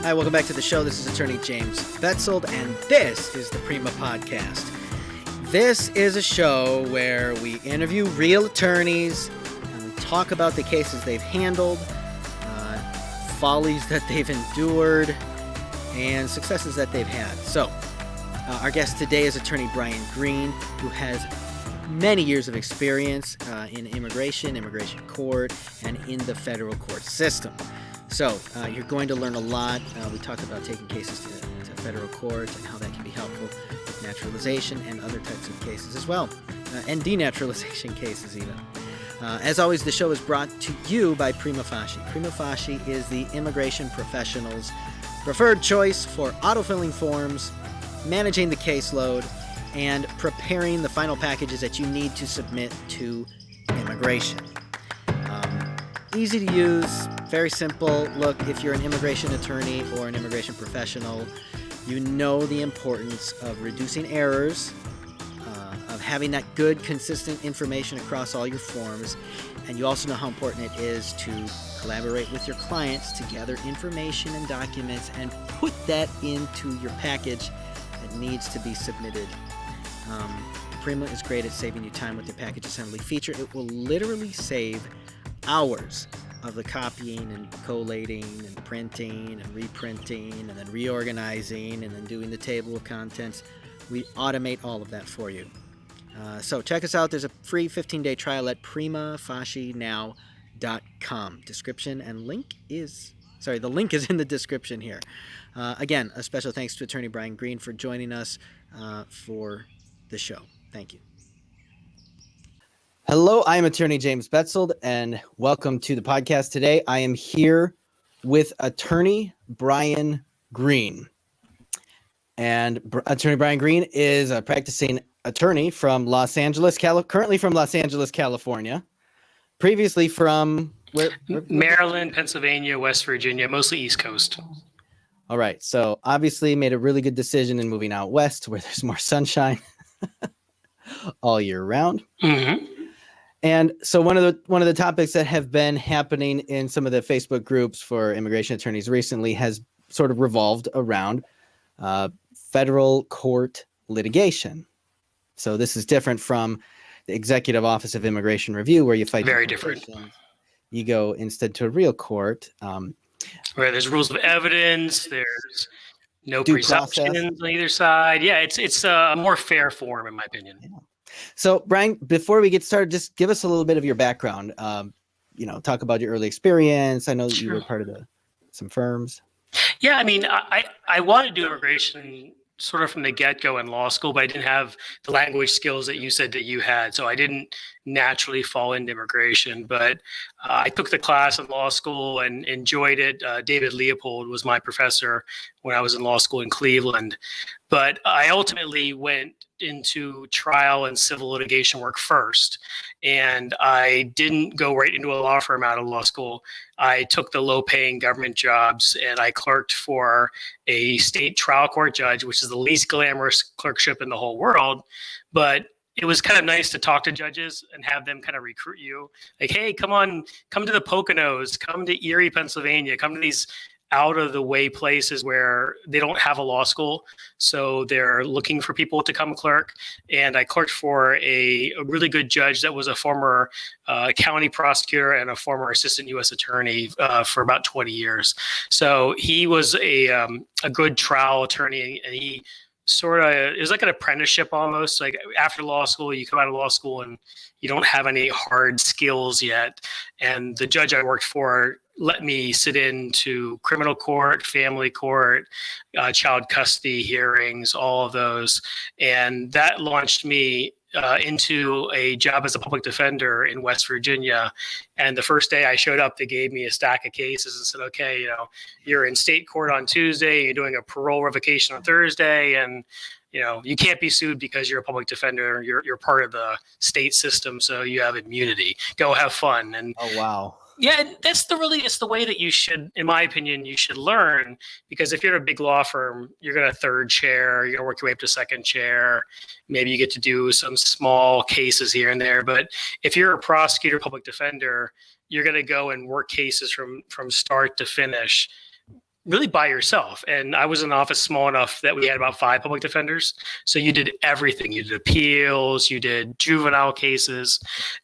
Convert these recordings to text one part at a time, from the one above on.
Hi, welcome back to the show. This is attorney James Betzold, and this is the Prima Podcast. This is a show where we interview real attorneys and we talk about the cases they've handled, follies that they've endured, and successes that they've had. So, our guest today is attorney Brian Green, who has many years of experience in immigration court, and in the federal court system. So, you're going to learn a lot. We talk about taking cases to federal court and how that can be helpful with naturalization and other types of cases as well, and denaturalization cases even. As always, the show is brought to you by Prima.Law. Prima.Law is the immigration professional's preferred choice for autofilling forms, managing the caseload, and preparing the final packages that you need to submit to immigration. Easy to use, very simple. Look, if you're an immigration attorney or an immigration professional, you know the importance of reducing errors, of having that good, consistent information across all your forms, and you also know how important it is to collaborate with your clients to gather information and documents and put that into your package that needs to be submitted. Prima is great at saving you time with the package assembly feature. It will literally save hours of the copying and collating and printing and reprinting and then reorganizing and then doing the table of contents. We automate all of that for you. So check us out. There's a free 15-day trial at primafashinow.com. The link is in the description here. Again, a special thanks to attorney Brian Green for joining us for the show. Thank you. Hello, I am attorney James Betzold, and welcome to the podcast today. I am here with attorney Brian Green. And attorney Brian Green is a practicing attorney from currently from Los Angeles, California. Previously from where? Maryland, Pennsylvania, West Virginia, mostly East Coast. All right. So obviously made a really good decision in moving out west where there's more sunshine all year round. Mm-hmm. And so one of the topics that have been happening in some of the Facebook groups for immigration attorneys recently has sort of revolved around federal court litigation. So this is different from the Executive Office of Immigration Review, where you fight. Very different. You go instead to a real court. Where there's rules of evidence, there's no due presumptions process on either side. Yeah, it's a more fair form, in my opinion. Yeah. So, Brian, before we get started, just give us a little bit of your background. Talk about your early experience. I know that you were part of some firms. Yeah, I mean, I wanted to do immigration sort of from the get-go in law school, but I didn't have the language skills that you said that you had. So I didn't naturally fall into immigration, but I took the class in law school and enjoyed it. David Leopold was my professor when I was in law school in Cleveland. But I ultimately went into trial and civil litigation work first. And I didn't go right into a law firm out of law school. I took the low-paying government jobs and I clerked for a state trial court judge, which is the least glamorous clerkship in the whole world. But it was kind of nice to talk to judges and have them kind of recruit you. Like, hey, come to the Poconos, come to Erie, Pennsylvania, come to these out of the way places where they don't have a law school. So they're looking for people to come clerk. And I clerked for a really good judge that was a former county prosecutor and a former assistant U.S. attorney for about 20 years. So he was a good trial attorney, and he it was like an apprenticeship almost. Like after law school, you come out of law school and you don't have any hard skills yet. And the judge I worked for let me sit into criminal court, family court, child custody hearings, all of those. And that launched me into a job as a public defender in West Virginia. And the first day I showed up, they gave me a stack of cases and said, okay, you're in state court on Tuesday, you're doing a parole revocation on Thursday, and you can't be sued because you're a public defender. You're part of the state system, so you have immunity. Go have fun. And oh wow. Yeah, it's the way that you should, in my opinion, you should learn, because if you're in a big law firm, you're going to third chair, you're going to work your way up to second chair. Maybe you get to do some small cases here and there. But if you're a prosecutor, public defender, you're going to go and work cases from start to finish, really by yourself. And I was in an office small enough that we had about 5 public defenders. So you did everything. You did appeals, you did juvenile cases.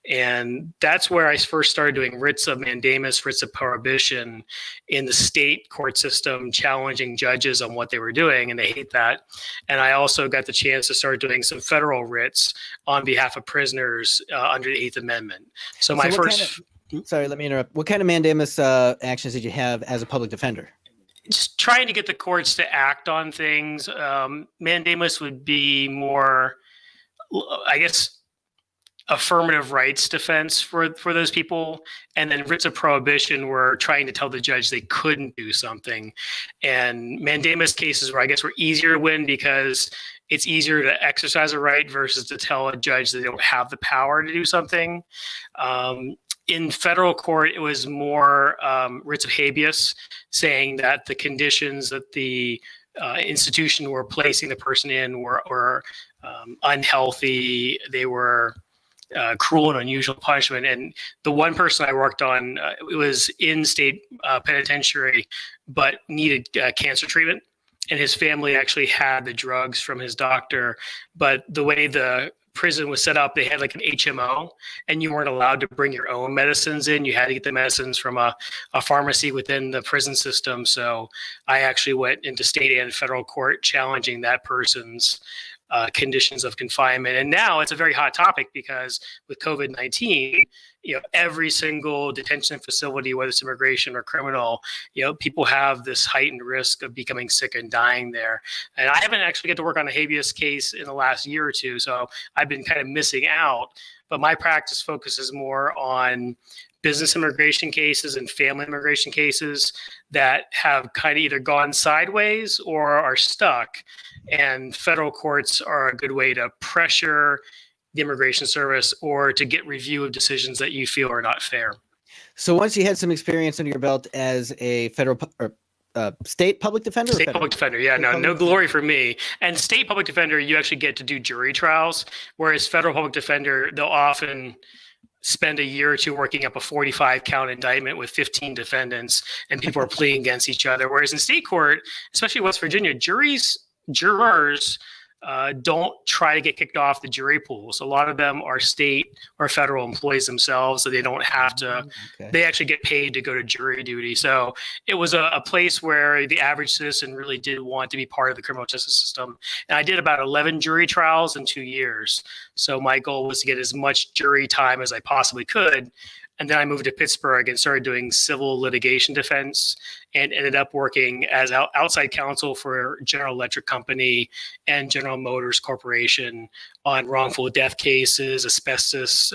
And that's where I first started doing writs of mandamus, writs of prohibition in the state court system, challenging judges on what they were doing. And they hate that. And I also got the chance to start doing some federal writs on behalf of prisoners under the Eighth Amendment. So my first... Sorry, let me interrupt. What kind of mandamus actions did you have as a public defender? Just trying to get the courts to act on things. Mandamus would be more, I guess, affirmative rights defense for those people. And then writs of prohibition were trying to tell the judge they couldn't do something. And mandamus cases were, I guess, were easier to win because it's easier to exercise a right versus to tell a judge that they don't have the power to do something. In federal court, it was more writs of habeas, saying that the conditions that the institution were placing the person in were unhealthy. They were cruel and unusual punishment. And the one person I worked on, it was in state penitentiary, but needed cancer treatment. And his family actually had the drugs from his doctor. But the way the prison was set up, they had like an HMO, and you weren't allowed to bring your own medicines in. You had to get the medicines from a pharmacy within the prison system. So I actually went into state and federal court challenging that person's conditions of confinement. And now it's a very hot topic because with COVID-19, every single detention facility, whether it's immigration or criminal, people have this heightened risk of becoming sick and dying there. And I haven't actually get to work on a habeas case in the last year or two, so I've been kind of missing out. But my practice focuses more on business immigration cases and family immigration cases that have kind of either gone sideways or are stuck. And federal courts are a good way to pressure the Immigration Service or to get review of decisions that you feel are not fair. So once you had some experience under your belt as a federal or state public defender? State public defender, yeah, no glory for me. And state public defender, you actually get to do jury trials, whereas federal public defender, they'll often spend a year or two working up a 45 count indictment with 15 defendants and people are pleading against each other. Whereas in state court, especially West Virginia, jurors don't try to get kicked off the jury pools. A lot of them are state or federal employees themselves, so they don't have to, They actually get paid to go to jury duty. So it was a place where the average citizen really did want to be part of the criminal justice system. And I did about 11 jury trials in 2 years. So my goal was to get as much jury time as I possibly could. And then I moved to Pittsburgh and started doing civil litigation defense and ended up working as outside counsel for General Electric Company and General Motors Corporation on wrongful death cases, asbestos,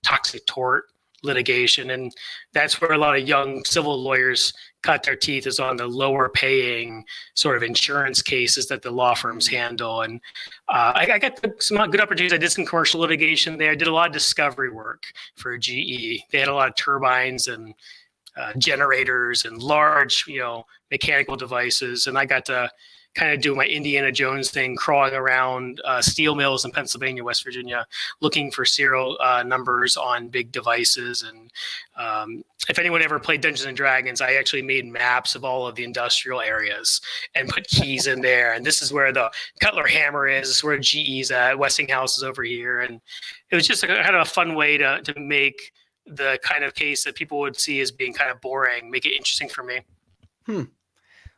toxic tort litigation. And that's where a lot of young civil lawyers cut their teeth, is on the lower paying sort of insurance cases that the law firms handle. And I got some good opportunities. I did some commercial litigation there. I did a lot of discovery work for GE. They had a lot of turbines and generators and large, mechanical devices. And I got to kind of do my Indiana Jones thing, crawling around steel mills in Pennsylvania, West Virginia, looking for serial numbers on big devices. And if anyone ever played Dungeons and Dragons, I actually made maps of all of the industrial areas and put keys in there. And this is where the Cutler hammer is. This is where GE's at. Westinghouse is over here. And it was just kind of a fun way to make the kind of case that people would see as being kind of boring, make it interesting for me.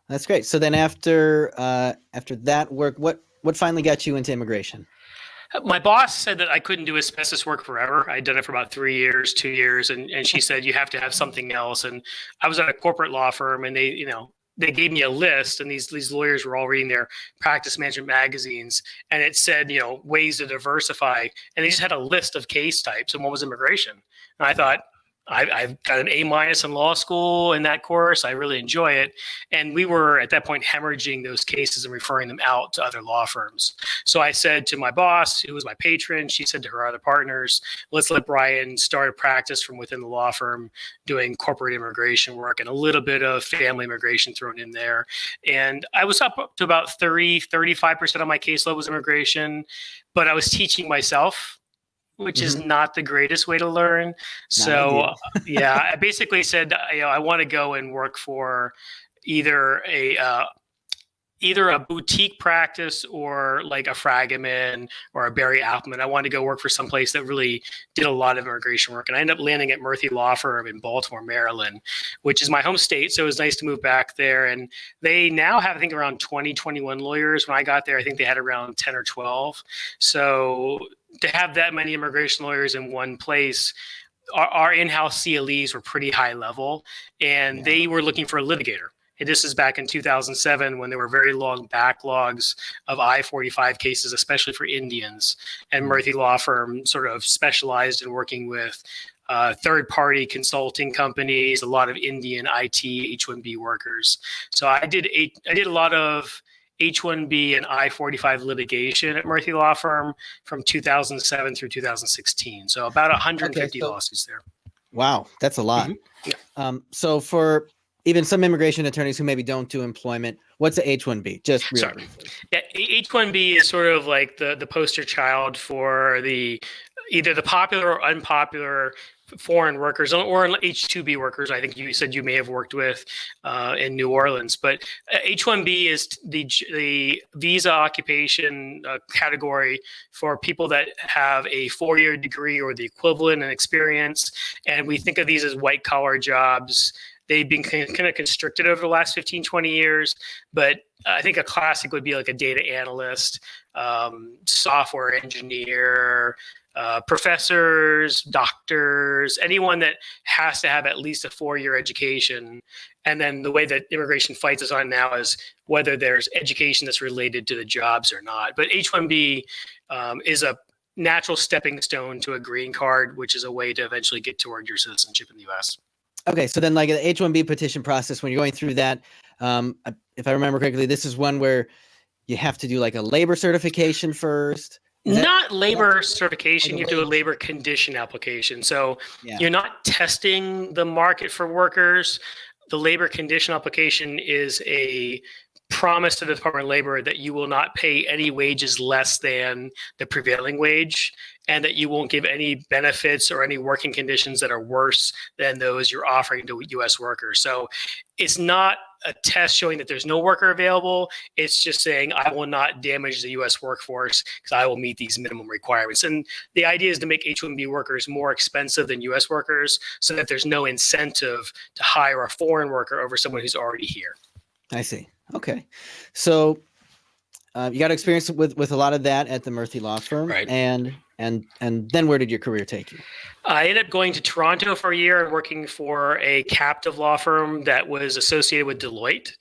That's great. So then after that work, what finally got you into immigration? My boss said that I couldn't do asbestos work forever. I'd done it for about 3 years, 2 years. And she said, you have to have something else. And I was at a corporate law firm, and they gave me a list, and these lawyers were all reading their practice management magazines, and it said, ways to diversify. And they just had a list of case types, and one was immigration. And I thought, I've got an A- in law school in that course. I really enjoy it. And we were at that point hemorrhaging those cases and referring them out to other law firms. So I said to my boss, who was my patron, she said to her other partners, let's let Brian start a practice from within the law firm doing corporate immigration work and a little bit of family immigration thrown in there. And I was up to about 35% of my caseload was immigration, but I was teaching myself, which is not the greatest way to learn. So, I basically said, I want to go and work for either a boutique practice or like a Fragaman or a Barry Appleman. I wanted to go work for some place that really did a lot of immigration work. And I ended up landing at Murphy.Law Firm in Baltimore, Maryland, which is my home state. So it was nice to move back there. And they now have, I think, around 20, 21 lawyers. When I got there, I think they had around 10 or 12. So to have that many immigration lawyers in one place, our in-house CLEs were pretty high level, and they were looking for a litigator. And this is back in 2007 when there were very long backlogs of I-45 cases, especially for Indians. And Murphy.Law Firm sort of specialized in working with third-party consulting companies, a lot of Indian IT H-1B workers. So I did a lot of H-1B and I-45 litigation at Murphy.Law Firm from 2007 through 2016. So about 150 lawsuits there. Wow, that's a lot. So for even some immigration attorneys who maybe don't do employment, what's a H-1B? Just real briefly. Yeah, H-1B is sort of like the poster child for either the popular or unpopular foreign workers or H-2B workers. I think you said you may have worked with in New Orleans, but H-1B is the visa occupation category for people that have a 4-year degree or the equivalent in experience. And we think of these as white collar jobs. They've been kind of constricted over the last 15, 20 years, but I think a classic would be like a data analyst, software engineer, professors, doctors, anyone that has to have at least a 4-year education. And then the way that immigration fights us on now is whether there's education that's related to the jobs or not. But H-1B is a natural stepping stone to a green card, which is a way to eventually get toward your citizenship in the U.S. Okay, so then like the H-1B petition process, when you're going through that, if I remember correctly, this is one where you have to do like a labor certification first. Not labor certification, you do a labor condition application. So you're not testing the market for workers. The labor condition application is a promise to the Department of Labor that you will not pay any wages less than the prevailing wage, and that you won't give any benefits or any working conditions that are worse than those you're offering to U.S. workers. So it's not a test showing that there's no worker available. It's just saying I will not damage the U.S. workforce because I will meet these minimum requirements. And the idea is to make H-1B workers more expensive than U.S. workers so that there's no incentive to hire a foreign worker over someone who's already here. I see. Okay. So you got experience with a lot of that at the Murphy.Law Firm. Right. And then where did your career take you? I ended up going to Toronto for a year and working for a captive law firm that was associated with Deloitte.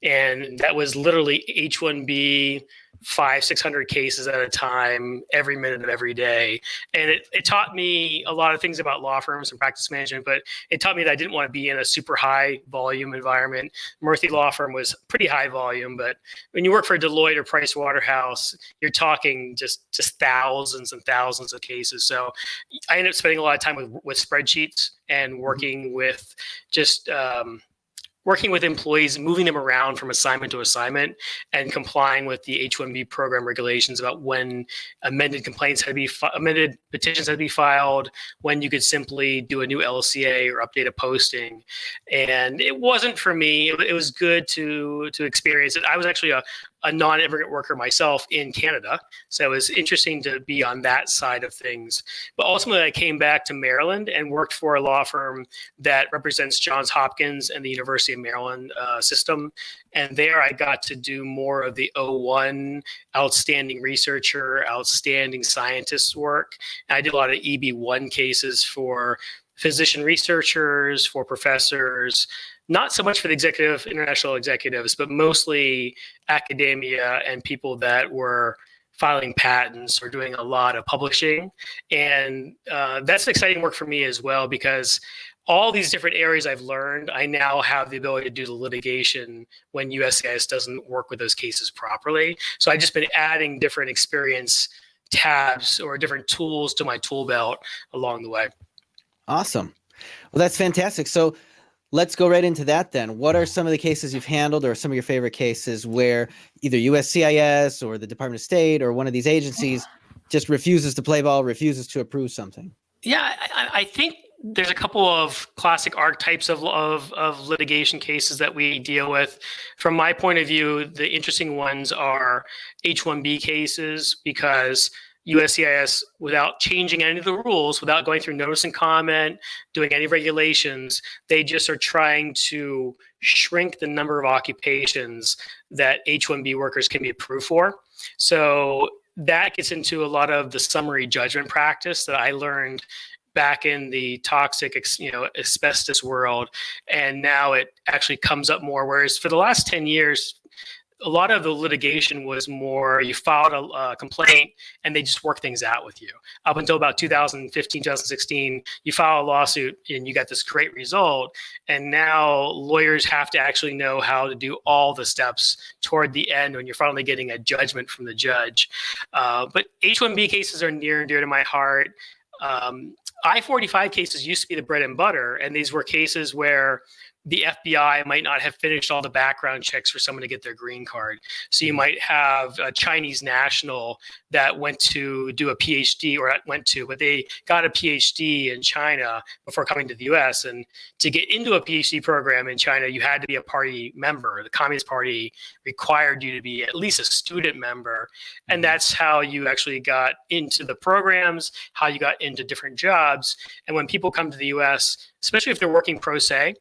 And that was literally H-1B, 500-600 cases at a time, every minute of every day. And it taught me a lot of things about law firms and practice management, but it taught me that I didn't want to be in a super high volume environment. Murphy.Law Firm was pretty high volume, but when you work for Deloitte or Price Waterhouse, you're talking just thousands and thousands of cases. So I ended up spending a lot of time with spreadsheets and working with working with employees, moving them around from assignment to assignment, and complying with the H-1B program regulations about when amended petitions had to be filed, when you could simply do a new LCA or update a posting. And it wasn't for me. It was good to experience it. I was actually a non-immigrant worker myself in Canada. So it was interesting to be on that side of things. But ultimately, I came back to Maryland and worked for a law firm that represents Johns Hopkins and the University of Maryland system. And there I got to do more of the O1 outstanding researcher, outstanding scientist work. And I did a lot of EB1 cases for physician researchers, for professors, not so much for the international executives, but mostly academia and people that were filing patents or doing a lot of publishing. And that's exciting work for me as well, because all these different areas I've learned, I now have the ability to do the litigation when USCIS doesn't work with those cases properly. So I've just been adding different experience tabs or different tools to my tool belt along the way. Awesome. Well, that's fantastic. So let's go right into that then. What are some of the cases you've handled, or some of your favorite cases where either USCIS or the Department of State or one of these agencies just refuses to play ball, refuses to approve something? Yeah, I think there's a couple of classic archetypes of litigation cases that we deal with. From my point of view, the interesting ones are H-1B cases, because USCIS, without changing any of the rules, without going through notice and comment, doing any regulations, they just are trying to shrink the number of occupations that H-1B workers can be approved for. So that gets into a lot of the summary judgment practice that I learned back in the toxic, asbestos world, and now it actually comes up more. Whereas for the last 10 years, a lot of the litigation was more you filed a complaint and they just work things out with you. Up until about 2015, 2016, you file a lawsuit and you got this great result. And now lawyers have to actually know how to do all the steps toward the end when you're finally getting a judgment from the judge. But H-1B cases are near and dear to my heart. I-45 cases used to be the bread and butter, and these were cases where the FBI might not have finished all the background checks for someone to get their green card. So you might have a Chinese national that went to do a PhD, or not went to, but they got a PhD in China before coming to the US. And to get into a PhD program in China, you had to be a party member. The Communist Party required you to be at least a student member. And that's how you actually got into the programs, how you got into different jobs. And when people come to the US, especially if they're working pro se,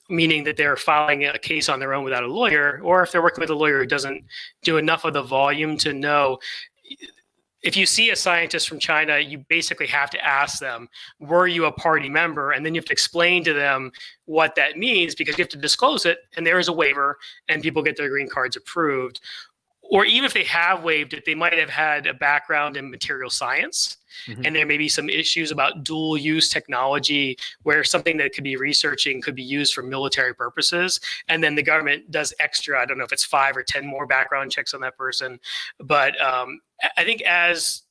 meaning that they're filing a case on their own without a lawyer, or if they're working with a lawyer who doesn't do enough of the volume to know. If you see a scientist from China, you basically have to ask them, were you a party member? And then you have to explain to them what that means, because you have to disclose it, and there is a waiver, and people get their green cards approved. Or even if they have waived it, they might have had a background in material science. And there may be some issues about dual use technology, where something that could be researching could be used for military purposes. And then the government does extra, I don't know if it's 5 or 10 more background checks on that person. But I think as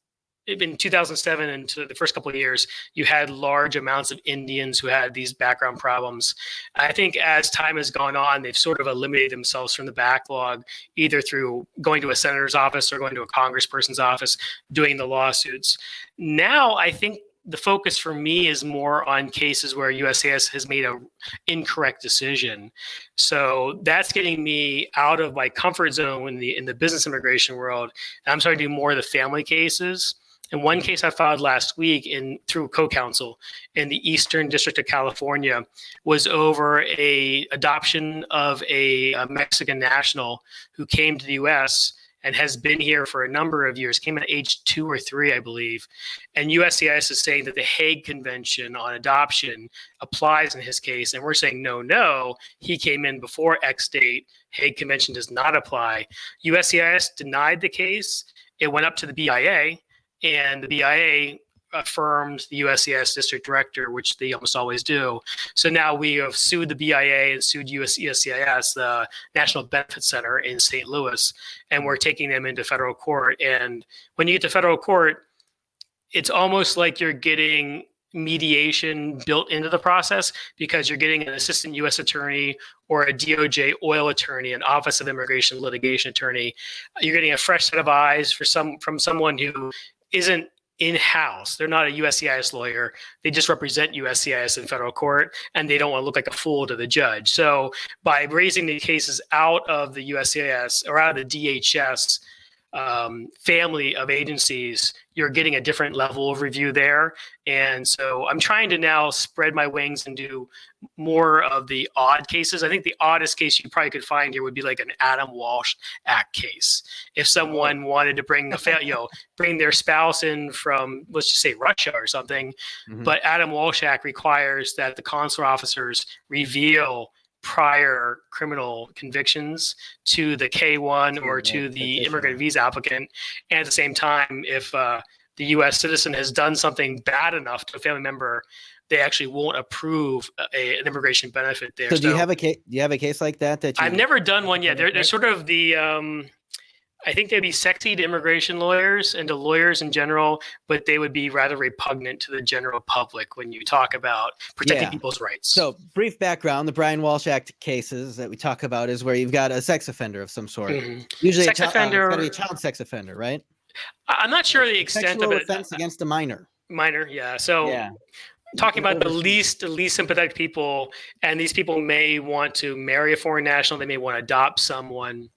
in 2007 and to the first couple of years, you had large amounts of Indians who had these background problems. I think as time has gone on, they've sort of eliminated themselves from the backlog, either through going to a senator's office or going to a congressperson's office, doing the lawsuits. Now, I think the focus for me is more on cases where USCIS has made an incorrect decision. So that's getting me out of my comfort zone in the business immigration world. And I'm starting to do more of the family cases. And one case I filed last week through co-counsel in the Eastern District of California was over a adoption of a Mexican national who came to the U.S. and has been here for a number of years, came at age 2 or 3, I believe. And USCIS is saying that the Hague Convention on Adoption applies in his case. And we're saying, no, he came in before X date. Hague Convention does not apply. USCIS denied the case. It went up to the BIA. And the BIA affirmed the USCIS district director, which they almost always do. So now we have sued the BIA and sued USCIS, the National Benefit Center in St. Louis, and we're taking them into federal court. And when you get to federal court, it's almost like you're getting mediation built into the process, because you're getting an assistant U.S. attorney or a DOJ oil attorney, an Office of Immigration Litigation attorney. You're getting a fresh set of eyes from someone who isn't in-house. They're not a USCIS lawyer. They just represent USCIS in federal court, and they don't want to look like a fool to the judge. So by raising the cases out of the USCIS or out of the DHS family of agencies, you're getting a different level of review there. And so I'm trying to now spread my wings and do more of the odd cases. I think the oddest case you probably could find here would be like an Adam Walsh Act case. If someone wanted to bring bring their spouse in from, let's just say, Russia or something, but Adam Walsh Act requires that the consular officers reveal prior criminal convictions to the K-1 or to the immigrant visa applicant. And at the same time, if the U.S. citizen has done something bad enough to a family member, they actually won't approve an immigration benefit there. So do you have a case? Do you have a case like that? I've never done one yet. They're sort of the I think they'd be sexy to immigration lawyers and to lawyers in general, but they would be rather repugnant to the general public when you talk about protecting people's rights. So brief background, the Brian Walsh Act cases that we talk about is where you've got a sex offender of some sort. Usually it's got to be a child sex offender, right? I'm not sure the extent Sexual of it. Offense against a minor. Minor, yeah. So talking about overseas. the least sympathetic people, and these people may want to marry a foreign national. They may want to adopt someone.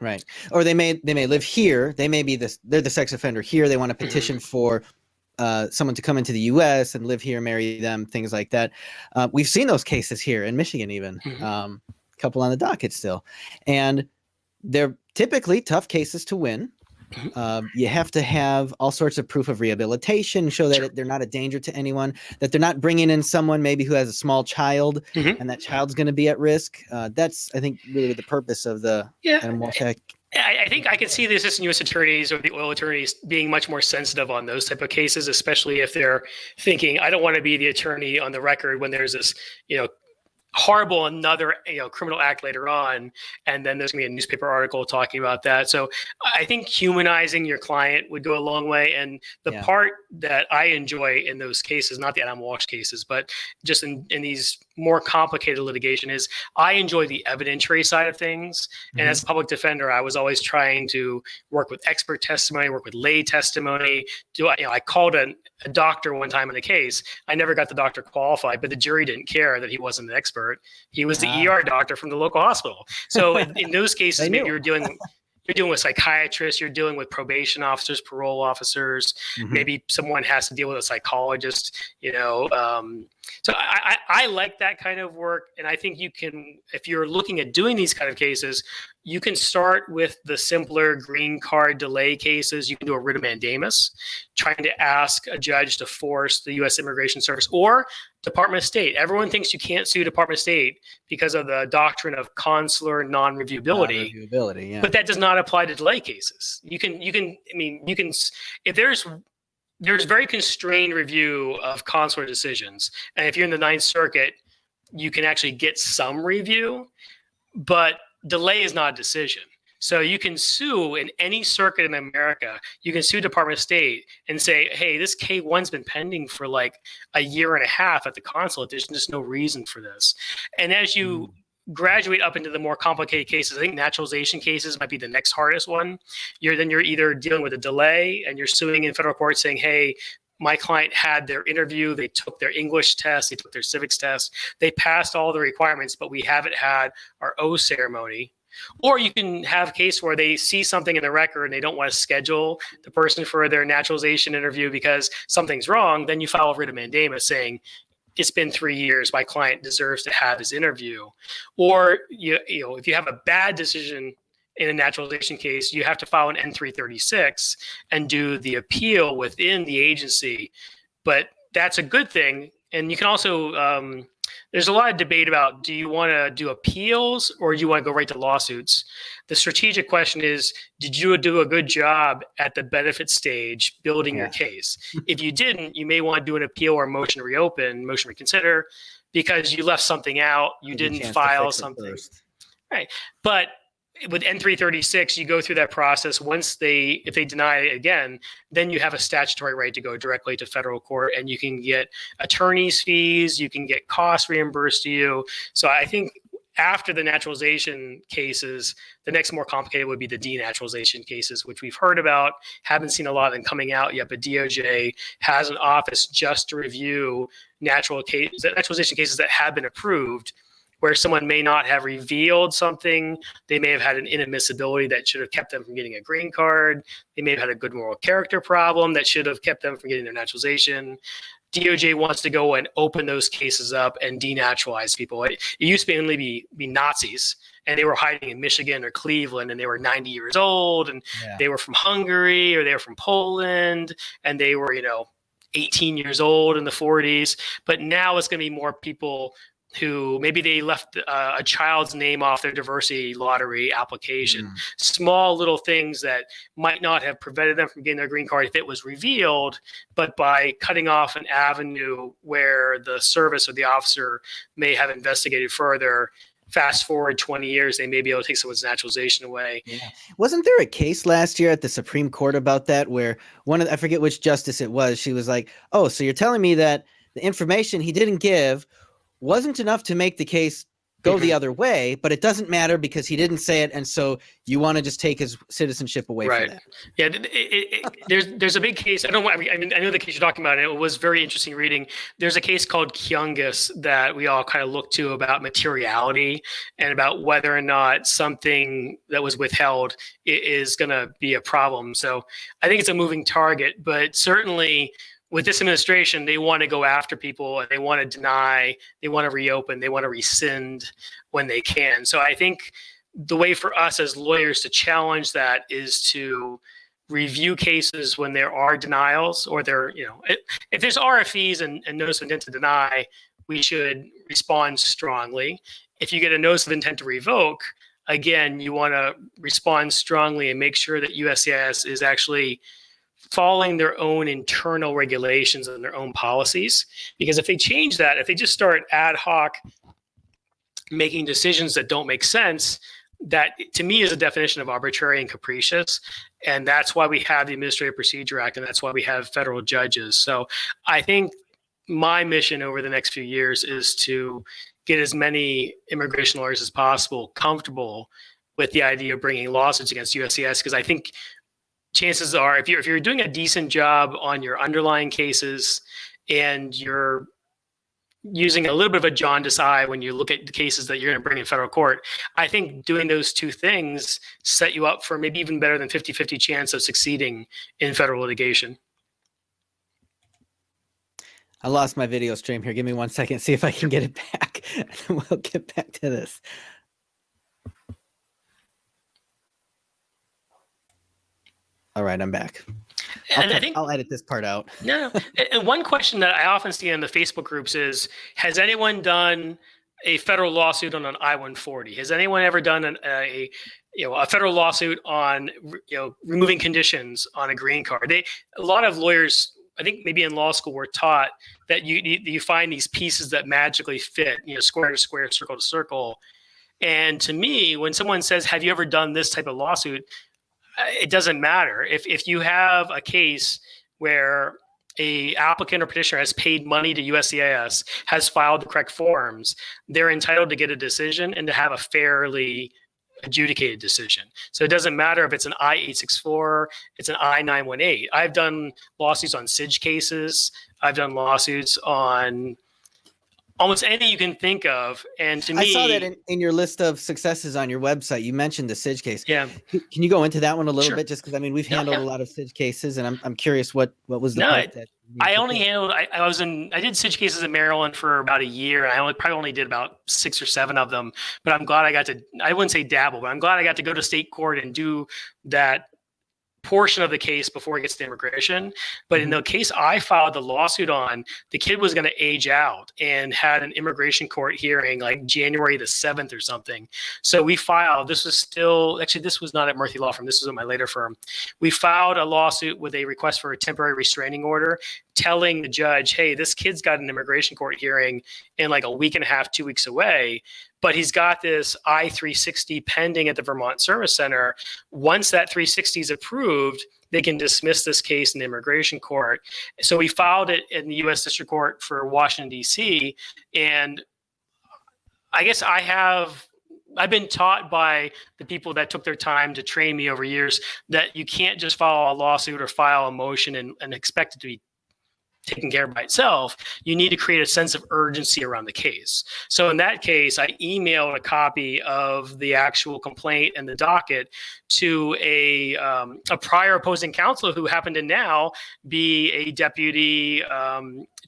Right. Or they may live here. They may be they're the sex offender here. They want to petition for someone to come into the U.S. and live here, marry them, things like that. We've seen those cases here in Michigan, even a couple on the docket still, and they're typically tough cases to win. You have to have all sorts of proof of rehabilitation, show that they're not a danger to anyone, that they're not bringing in someone maybe who has a small child, and that child's going to be at risk. That's, I think, really the purpose of the anamorphic. I think I can see the assistant U.S. attorneys or the oil attorneys being much more sensitive on those type of cases, especially if they're thinking, I don't want to be the attorney on the record when there's this, horrible another criminal act later on, and then there's going to be a newspaper article talking about that. So I think humanizing your client would go a long way. And the part that I enjoy in those cases, not the Adam Walsh cases, but just in these more complicated litigation, is I enjoy the evidentiary side of things. And as a public defender, I was always trying to work with expert testimony, work with lay testimony. I called a doctor one time in a case. I never got the doctor qualified, but the jury didn't care that he wasn't an expert. He was the ER doctor from the local hospital. So in those cases, maybe you're dealing with psychiatrists, you're dealing with probation officers, parole officers. Maybe someone has to deal with a psychologist. So I like that kind of work, and I think you can, if you're looking at doing these kind of cases, you can start with the simpler green card delay cases. You can do a writ of mandamus, trying to ask a judge to force the U.S. Immigration Service or Department of State. Everyone thinks you can't sue Department of State because of the doctrine of consular non-reviewability. But that does not apply to delay cases. You can, if there's very constrained review of consular decisions. And if you're in the Ninth Circuit, you can actually get some review, but delay is not a decision. So you can sue in any circuit in America. You can sue Department of State and say, hey, this K-1's been pending for like a year and a half at the consulate. There's just no reason for this. And as you graduate up into the more complicated cases, I think naturalization cases might be the next hardest one. You're either dealing with a delay and you're suing in federal court saying, hey, my client had their interview, they took their English test, they took their civics test, they passed all the requirements, but we haven't had our oath ceremony. Or you can have a case where they see something in the record and they don't want to schedule the person for their naturalization interview because something's wrong. Then you file a writ of mandamus saying, it's been 3 years, my client deserves to have his interview. Or if you have a bad decision in a naturalization case, you have to file an N-336 and do the appeal within the agency. But that's a good thing. And you can also, there's a lot of debate about, do you want to do appeals or do you want to go right to lawsuits? The strategic question is, did you do a good job at the benefit stage building your case? If you didn't, you may want to do an appeal or a motion to reopen, motion to reconsider, because you left something out, you didn't file something. Right. But with N-336, you go through that process. If they deny it again, then you have a statutory right to go directly to federal court, and you can get attorney's fees, you can get costs reimbursed to you. So I think after the naturalization cases, the next more complicated would be the denaturalization cases, which we've heard about. Haven't seen a lot of them coming out yet, but DOJ has an office just to review naturalization cases that have been approved, where someone may not have revealed something. They may have had an inadmissibility that should have kept them from getting a green card. They may have had a good moral character problem that should have kept them from getting their naturalization. DOJ wants to go and open those cases up and denaturalize people. It used to only be Nazis, and they were hiding in Michigan or Cleveland, and they were 90 years old, and they were from Hungary or they were from Poland, and they were 18 years old in the 40s. But now it's going to be more people who maybe they left a child's name off their diversity lottery application. Small little things that might not have prevented them from getting their green card if it was revealed, but by cutting off an avenue where the service or the officer may have investigated further, fast forward 20 years, they may be able to take someone's naturalization away. Wasn't there a case last year at the Supreme Court about that, where I forget which justice it was, she was like, oh, so you're telling me that the information he didn't give wasn't enough to make the case go the other way, but it doesn't matter because he didn't say it, and so you want to just take his citizenship away from that. Yeah, there's a big case. I know the case you're talking about, and it was very interesting reading. There's a case called Kyungus that we all kind of look to about materiality and about whether or not something that was withheld is going to be a problem. So I think it's a moving target, but certainly with this administration, they want to go after people and they want to deny, they want to reopen, they want to rescind when they can. So I think the way for us as lawyers to challenge that is to review cases when there are denials or if there's RFEs and notice of intent to deny, we should respond strongly. If you get a notice of intent to revoke, again, you want to respond strongly and make sure that USCIS is actually following their own internal regulations and their own policies. Because if they change that, if they just start ad hoc making decisions that don't make sense, that to me is a definition of arbitrary and capricious. And that's why we have the Administrative Procedure Act, and that's why we have federal judges. So I think my mission over the next few years is to get as many immigration lawyers as possible comfortable with the idea of bringing lawsuits against USCIS, because I think chances are, if you're doing a decent job on your underlying cases and you're using a little bit of a jaundiced eye when you look at the cases that you're going to bring in federal court, I think doing those two things set you up for maybe even better than 50-50 chance of succeeding in federal litigation. I lost my video stream here. Give me 1 second, see if I can get it back, and we'll get back to this. All right, I'm back. I'll edit this part out. No. And one question that I often see in the Facebook groups is, has anyone done a federal lawsuit on an I-140? Has anyone ever done a federal lawsuit on removing conditions on a green card? A lot of lawyers, I think maybe in law school, were taught that you find these pieces that magically fit, square to square, circle to circle. And to me, when someone says, have you ever done this type of lawsuit? It doesn't matter. If you have a case where a applicant or petitioner has paid money to USCIS, has filed the correct forms, they're entitled to get a decision and to have a fairly adjudicated decision. So it doesn't matter if it's an I-864, it's an I-918. I've done lawsuits on SIDG cases. I've done lawsuits on almost anything you can think of. And to me, I saw that in your list of successes on your website. You mentioned the SIDG case. Yeah. Can you go into that one a little Sure. bit? Just because we've handled a lot of SIDG cases, and I'm curious what was the part that I only handled. I did SIDG cases in Maryland for about a year. And I probably only did about 6 or 7 of them. But I'm glad I got to. I wouldn't say dabble, but I'm glad I got to go to state court and do that portion of the case before it gets to immigration. But in the case I filed the lawsuit on, the kid was going to age out and had an immigration court hearing like January the 7th or something. So we filed, this was not at Murphy Law Firm, this was at my later firm. We filed a lawsuit with a request for a temporary restraining order, telling the judge, hey, this kid's got an immigration court hearing in like a week and a half, 2 weeks away, but he's got this I-360 pending at the Vermont Service Center. Once that 360 is approved, they can dismiss this case in the immigration court. So we filed it in the U.S. District Court for Washington, D.C. And I guess I've been taught by the people that took their time to train me over years that you can't just file a lawsuit or file a motion and expect it to be taken care of by itself. You need to create a sense of urgency around the case. So in that case, I emailed a copy of the actual complaint and the docket to a prior opposing counsel who happened to now be a deputy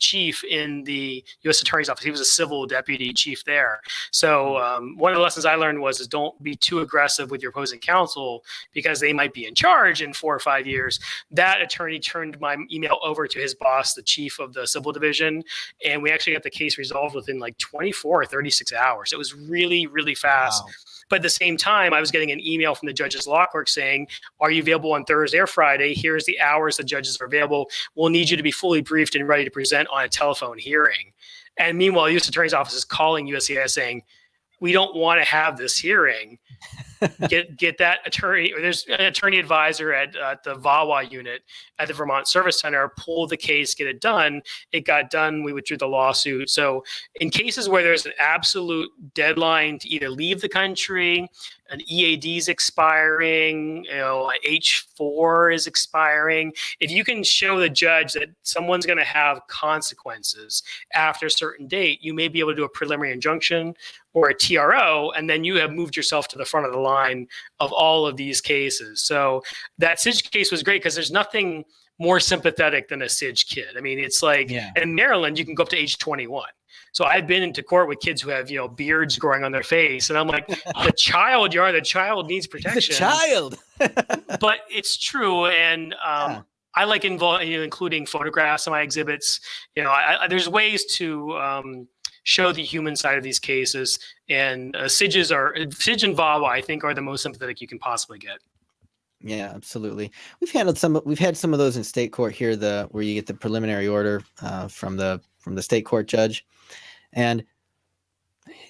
chief in the U.S. Attorney's Office. He was a civil deputy chief there. So one of the lessons I learned was don't be too aggressive with your opposing counsel because they might be in charge in 4 or 5 years. That attorney turned my email over to his boss, the chief of the civil division, and we actually got the case resolved within like 24 or 36 hours. It was really, really fast. Wow. But at the same time, I was getting an email from the judge's law clerk saying, are you available on Thursday or Friday? Here's the hours the judges are available. We'll need you to be fully briefed and ready to present on a telephone hearing. And meanwhile, the U.S. Attorney's Office is calling USCIS saying, we don't want to have this hearing. get that attorney, or there's an attorney advisor at the VAWA unit at the Vermont Service Center, pull the case, get it done. It got done. We withdrew the lawsuit. So in cases where there's an absolute deadline to either leave the country, an EAD is expiring, an H-4 is expiring, if you can show the judge that someone's going to have consequences after a certain date, you may be able to do a preliminary injunction or a TRO, and then you have moved yourself to the front of the line of all of these cases. So that Sidge case was great because there's nothing more sympathetic than a Sidge kid. I mean, it's like in Maryland, you can go up to age 21. So I've been into court with kids who have, beards growing on their face. And I'm like, the child needs protection. The child. But it's true. And I like including photographs in my exhibits. There's ways to show the human side of these cases. And Sidge and VAWA, I think, are the most sympathetic you can possibly get. Yeah, absolutely. We've had some of those in state court here, where you get the preliminary order from the state court judge, and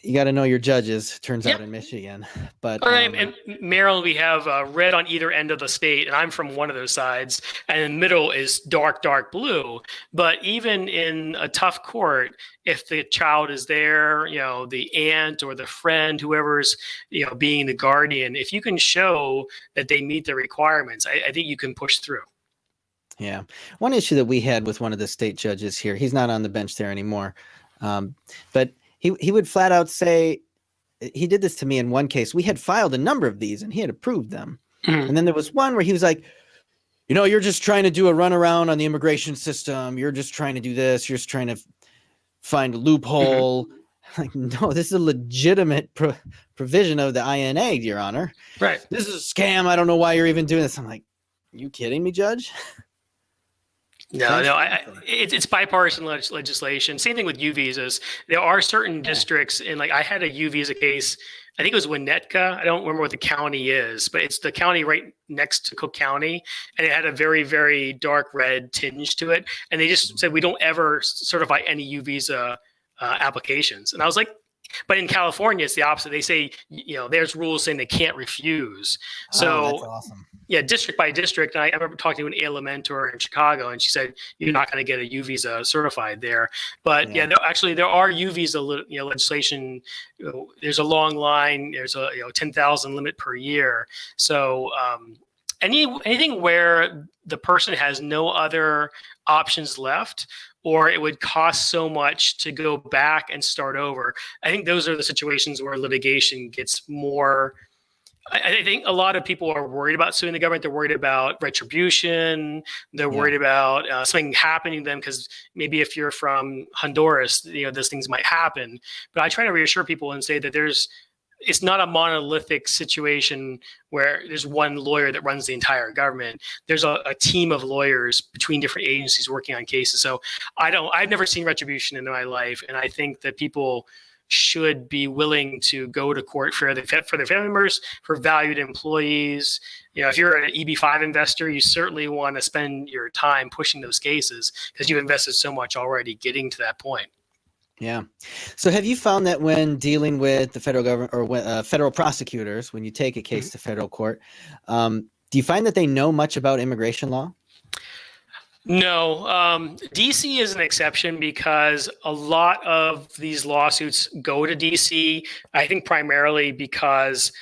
you got to know your judges. Turns out in Michigan, but in Maryland we have red on either end of the state, and I'm from one of those sides, and in the middle is dark blue. But even in a tough court, if the child is there, the aunt or the friend, whoever's being the guardian, if you can show that they meet the requirements, I think you can push through. Yeah, one issue that we had with one of the state judges here, he's not on the bench there anymore, but he would flat out say, he did this to me in one case. We had filed a number of these and he had approved them. And then there was one where he was like, you're just trying to do a runaround on the immigration system. You're just trying to do this. You're just trying to find a loophole. Like, no, this is a legitimate provision of the INA, Your Honor. Right. This is a scam. I don't know why you're even doing this. I'm like, you kidding me, Judge? No, it's bipartisan legislation. Same thing with U visas. There are certain districts, and I had a U visa case. I think it was Winnetka. I don't remember what the county is, but it's the county right next to Cook County, and it had a very, very dark red tinge to it. And they just said we don't ever certify any U visa applications. And I was like, but in California, it's the opposite. They say there's rules saying they can't refuse. So that's awesome. Yeah, district by district. And I remember talking to an ALA mentor in Chicago, and she said, you're not going to get a U visa certified there. But there are U visa legislation. There's a long line. There's a 10,000 limit per year. So anything where the person has no other options left, or it would cost so much to go back and start over. I think those are the situations where litigation gets more. I think a lot of people are worried about suing the government. They're worried about retribution. They're worried about something happening to them, because maybe if you're from Honduras, those things might happen. But I try to reassure people and say that it's not a monolithic situation where there's one lawyer that runs the entire government. There's a team of lawyers between different agencies working on cases. So I've never seen retribution in my life, and I think that people should be willing to go to court for their family members, for valued employees. If you're an EB-5 investor, you certainly want to spend your time pushing those cases because you've invested so much already getting to that point. Yeah. So have you found that when dealing with the federal government or federal prosecutors, when you take a case to federal court, do you find that they know much about immigration law? No, DC is an exception because a lot of these lawsuits go to DC. I think primarily because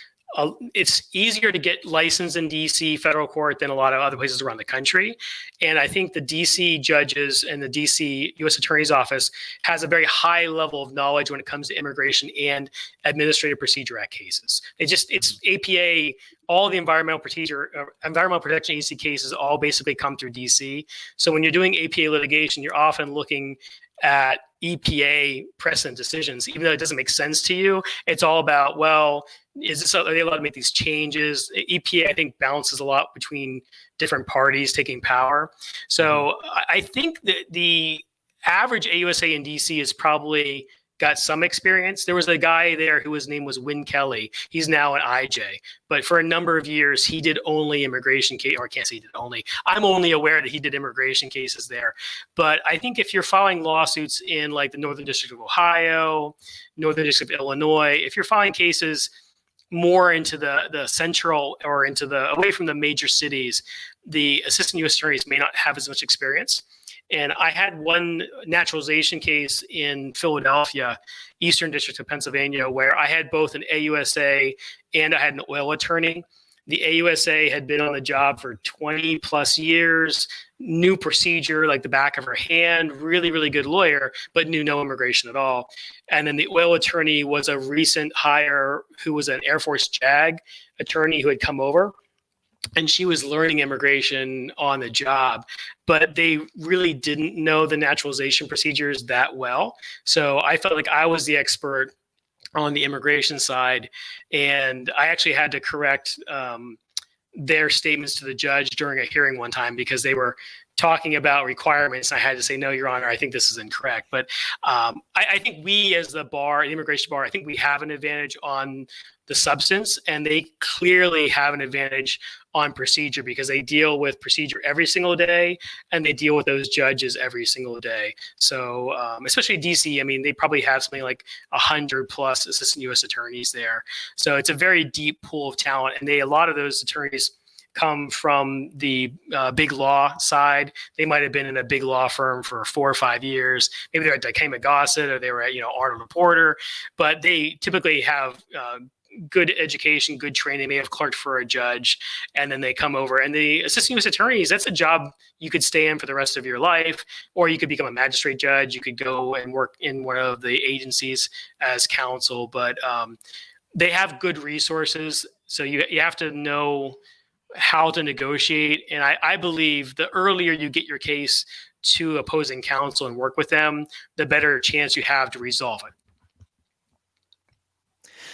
it's easier to get licensed in DC federal court than a lot of other places around the country. And I think the DC judges and the DC U.S. Attorney's Office has a very high level of knowledge when it comes to immigration and Administrative Procedure Act cases. It's APA, all the environmental protection agency cases all basically come through DC. So when you're doing APA litigation, you're often looking at EPA precedent decisions, even though it doesn't make sense to you. It's all about, are they allowed to make these changes? EPA, I think, balances a lot between different parties taking power. So I think that the average AUSA in DC is probably got some experience. There was a guy there whose name was Win Kelly. He's now an IJ, but for a number of years, he did only immigration case, or I can't say he did only. I'm only aware that he did immigration cases there. But I think if you're filing lawsuits in the Northern District of Ohio, Northern District of Illinois, if you're filing cases more into the central or into the away from the major cities, the assistant U.S. attorneys may not have as much experience. And I had one naturalization case in Philadelphia, Eastern District of Pennsylvania, where I had both an AUSA and I had an oil attorney. The AUSA had been on the job for 20 plus years, knew procedure like the back of her hand, really, really good lawyer, but knew no immigration at all. And then the oil attorney was a recent hire who was an Air Force JAG attorney who had come over. And she was learning immigration on the job, but they really didn't know the naturalization procedures that well. So I felt like I was the expert on the immigration side, and I actually had to correct their statements to the judge during a hearing one time because they were talking about requirements. And I had to say, no, Your Honor, I think this is incorrect. But I think we as the bar, the immigration bar, I think we have an advantage on the substance, and they clearly have an advantage on procedure because they deal with procedure every single day and they deal with those judges every single day. So especially DC, I mean, they probably have something like 100 plus assistant U.S. attorneys there. So it's a very deep pool of talent, and a lot of those attorneys come from the big law side. They might have been in a big law firm for 4 or 5 years. Maybe they're at Dykema Gossett or they were at Arnold Reporter, but they typically have good education, good training. They may have clerked for a judge, and then they come over. And the assistant U.S. attorneys, that's a job you could stay in for the rest of your life, or you could become a magistrate judge. You could go and work in one of the agencies as counsel, but they have good resources. So you have to know how to negotiate. And I believe the earlier you get your case to opposing counsel and work with them, the better chance you have to resolve it.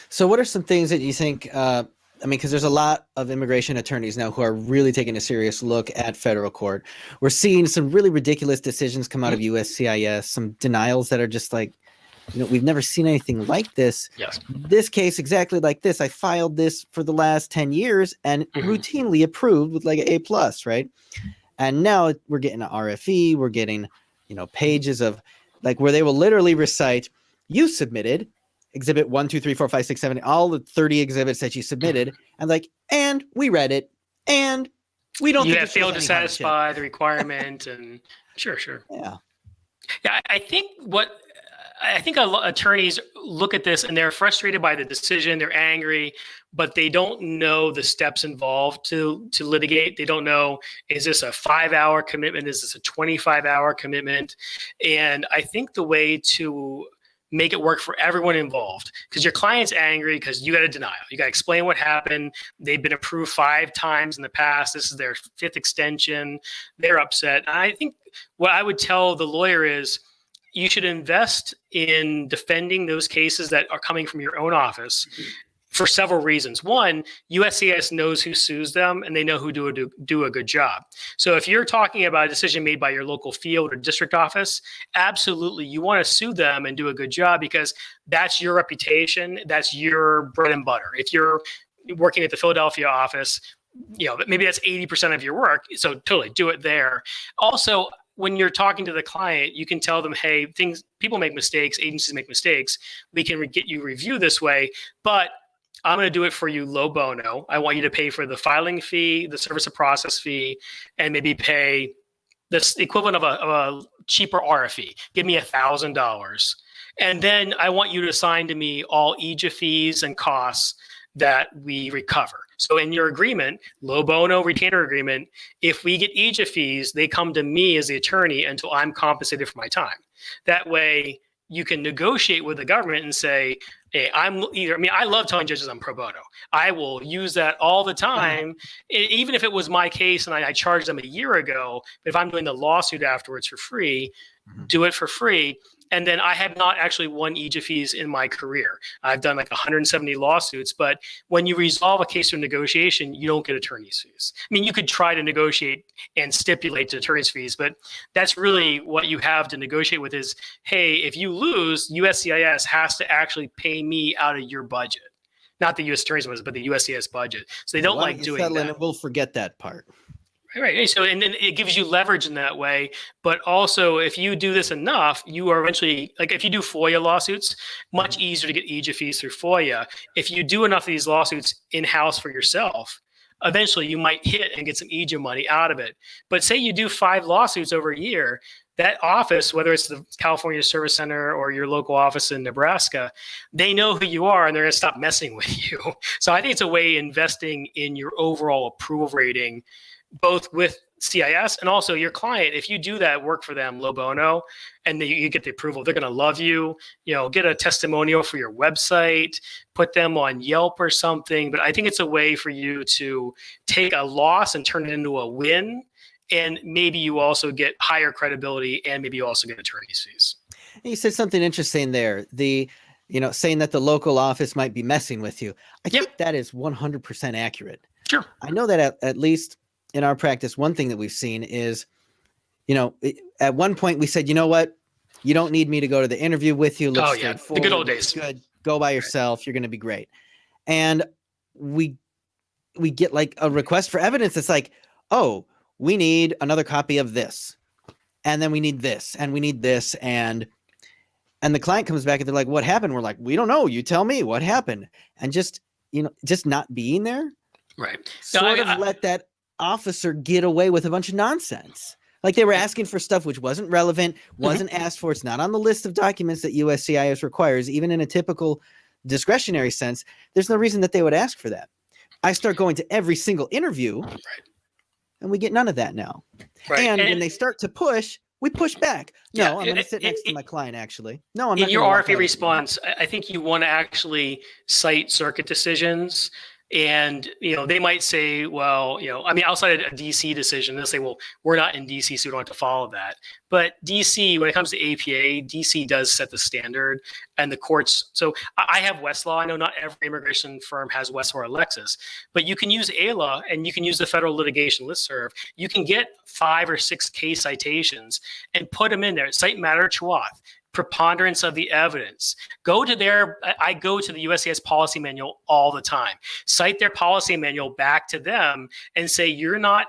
So what are some things that you think, I mean, because there's a lot of immigration attorneys now who are really taking a serious look at federal court. We're seeing some really ridiculous decisions come out of USCIS, some denials that are just like, we've never seen anything like this. Yes. This case exactly like this. I filed this for the last 10 years and routinely approved with like an A+, right? And now we're getting an RFE. We're getting, pages of like where they will literally recite, you submitted exhibit 1, 2, 3, 4, 5, 6, 7, all the 30 exhibits that you submitted, and like, and we read it, and we don't. You have failed to satisfy the requirement, and sure. Yeah. I think attorneys look at this and they're frustrated by the decision. They're angry, but they don't know the steps involved to litigate. They don't know, is this a 5-hour commitment? Is this a 25-hour commitment? And I think the way to make it work for everyone involved, because your client's angry because you got a denial. You got to explain what happened. They've been approved 5 times in the past. This is their 5th extension. They're upset. And I think what I would tell the lawyer is you should invest in defending those cases that are coming from your own office for several reasons. One, USCIS knows who sues them and they know who do a good job. So if you're talking about a decision made by your local field or district office, absolutely, you want to sue them and do a good job because that's your reputation. That's your bread and butter. If you're working at the Philadelphia office, maybe that's 80% of your work. So totally do it there. Also, when you're talking to the client, you can tell them, hey, people make mistakes, agencies make mistakes. We can get you review this way, but I'm going to do it for you low bono. I want you to pay for the filing fee, the service of process fee, and maybe pay the equivalent of a cheaper RFE. Give me $1,000. And then I want you to assign to me all EJA fees and costs that we recover. So in your agreement, low bono retainer agreement, if we get EJA fees, they come to me as the attorney until I'm compensated for my time. That way you can negotiate with the government and say, hey, I love telling judges I'm pro bono. I will use that all the time, even if it was my case and I charged them a year ago. But if I'm doing the lawsuit afterwards for free, do it for free. And then I have not actually won EJA fees in my career. I've done like 170 lawsuits, but when you resolve a case through negotiation, you don't get attorney's fees. I mean, you could try to negotiate and stipulate to attorney's fees, but that's really what you have to negotiate with is, hey, if you lose, USCIS has to actually pay me out of your budget. Not the U.S. attorney's budget, but the USCIS budget. So they don't like doing that. And we'll forget that part. Right. So, and then it gives you leverage in that way. But also, if you do this enough, you are eventually, like if you do FOIA lawsuits, much easier to get EJIA fees through FOIA. If you do enough of these lawsuits in-house for yourself, eventually you might hit and get some EJIA money out of it. But say you do 5 lawsuits over a year, that office, whether it's the California Service Center or your local office in Nebraska, they know who you are and they're going to stop messing with you. So I think it's a way investing in your overall approval rating, both with CIS and also your client. If you do that work for them, Lo Bono, and you get the approval, they're going to love you. Get a testimonial for your website, put them on Yelp or something. But I think it's a way for you to take a loss and turn it into a win. And maybe you also get higher credibility, and maybe you also get attorney's fees. You said something interesting there. Saying that the local office might be messing with you. I think that is 100% accurate. Sure. I know that at least in our practice, one thing that we've seen is, at one point we said, you know what, you don't need me to go to the interview with you. Looks the good old days. Good. Go by yourself. You're going to be great. And we get like a request for evidence. It's like, oh, we need another copy of this, and then we need this, and we need this, and the client comes back and they're like, what happened? We're like, we don't know. You tell me what happened. And just not being there. Right. Let that officer get away with a bunch of nonsense. Like they were asking for stuff which wasn't relevant, wasn't asked for. It's not on the list of documents that USCIS requires, even in a typical discretionary sense. There's no reason that they would ask for that. I start going to every single interview, and we get none of that now. Right. And when they start to push, we push back. No, I'm going to sit next to my client, actually. No, I'm not. In your RFA response, I think you want to actually cite circuit decisions. And, they might say, well, outside of a DC decision, they'll say, well, we're not in DC, so we don't have to follow that. But DC, when it comes to APA, DC does set the standard, and the courts. So I have Westlaw. I know not every immigration firm has Westlaw or Lexis, but you can use ALA and you can use the Federal Litigation Listserv. You can get 5 or 6 case citations and put them in there. Cite matter Chwath, preponderance of the evidence. I go to the USCIS policy manual all the time. Cite their policy manual back to them and say, you're not